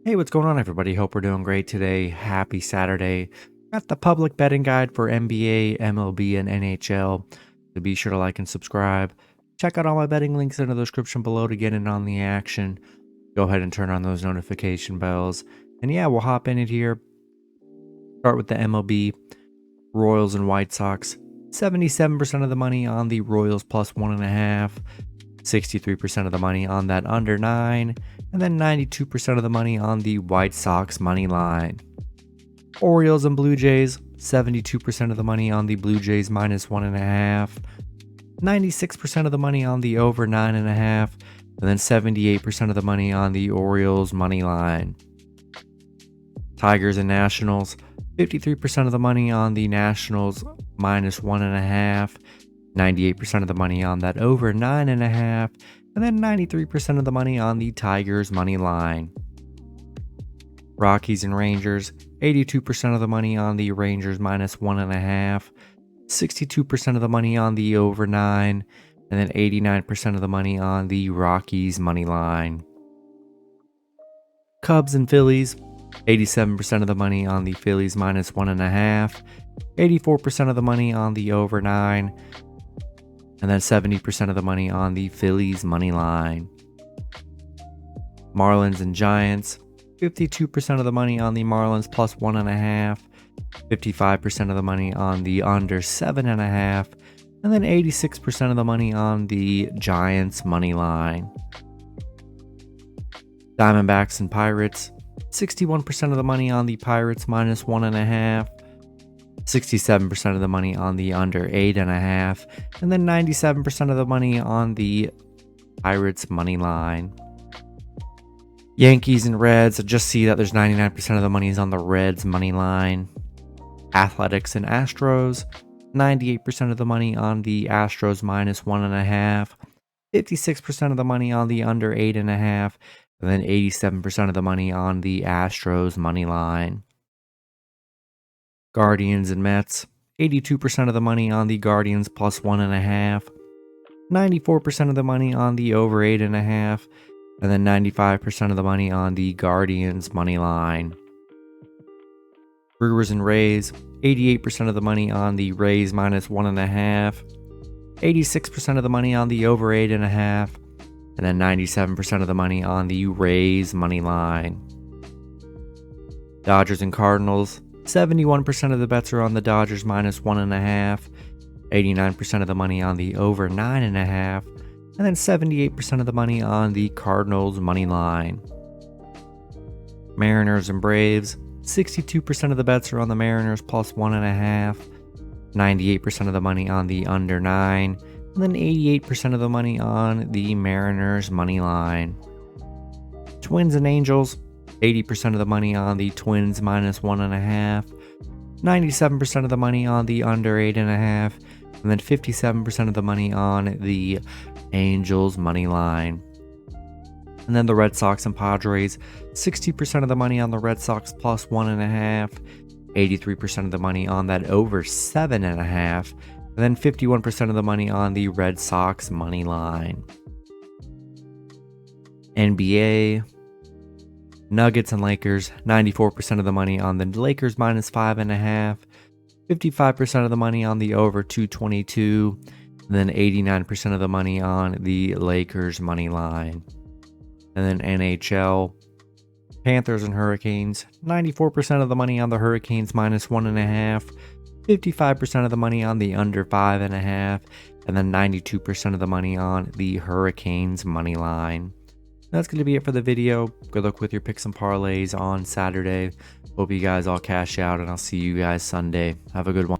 Hey, what's going on, everybody? Hope we're doing great today. Happy Saturday. Got the public betting guide for NBA, MLB, and NHL. So be sure to like and subscribe. Check out all my betting links in the description below to get in on the action. Go ahead and turn on those notification bells. And yeah, we'll hop in it here. Start with the MLB, Royals and White Sox. 77% of the money on the Royals plus 1.5. 63% of the money on that under 9, and then 92% of the money on the White Sox money line. Orioles and Blue Jays, 72% of the money on the Blue Jays minus 1.5, 96% of the money on the over 9.5, and then 78% of the money on the Orioles money line. Tigers and Nationals, 53% of the money on the Nationals minus 1.5, 98% of the money on that over 9.5, and then 93% of the money on the Tigers money line. Rockies and Rangers, 82% of the money on the Rangers minus 1.5, 62% of the money on the over 9, and then 89% of the money on the Rockies money line. Cubs and Phillies, 87% of the money on the Phillies minus 1.5, 84% of the money on the over 9, and then 70% of the money on the Phillies money line. Marlins and Giants, 52% of the money on the Marlins plus 1.5, 55% of the money on the under 7.5, and then 86% of the money on the Giants money line. Diamondbacks and Pirates, 61% of the money on the Pirates minus 1.5, 67% of the money on the under 8.5, and then 97% of the money on the Pirates money line. Yankees and Reds, I just see that there's 99% of the money is on the Reds money line. Athletics and Astros, 98% of the money on the Astros minus 1.5, 56% of the money on the under 8.5, and then 87% of the money on the Astros money line. Guardians and Mets, 82% of the money on the Guardians plus 1.5, 94% of the money on the over 8.5, and then 95% of the money on the Guardians money line. Brewers and Rays, 88% of the money on the Rays minus 1.5, 86% of the money on the over 8.5, and then 97% of the money on the Rays money line. Dodgers and Cardinals, 71% of the bets are on the Dodgers minus 1.5, 89% of the money on the over 9.5, and then 78% of the money on the Cardinals money line. Mariners and Braves, 62% of the bets are on the Mariners plus 1.5, 98% of the money on the under 9, and then 88% of the money on the Mariners money line. Twins and Angels, 80% of the money on the Twins minus 1.5, 97% of the money on the under 8.5, and then 57% of the money on the Angels money line. And then the Red Sox and Padres, 60% of the money on the Red Sox plus 1.5, 83% of the money on that over 7.5, and then 51% of the money on the Red Sox money line. NBA, Nuggets and Lakers, 94% of the money on the Lakers minus 5.5, 55% of the money on the over 222, and then 89% of the money on the Lakers money line. And then NHL, Panthers and Hurricanes, 94% of the money on the Hurricanes minus 1.5, 55% of the money on the under 5.5, and then 92% of the money on the Hurricanes money line. That's going to be it for the video. Good luck with your picks and parlays on Saturday. Hope you guys all cash out, and I'll see you guys Sunday. Have a good one.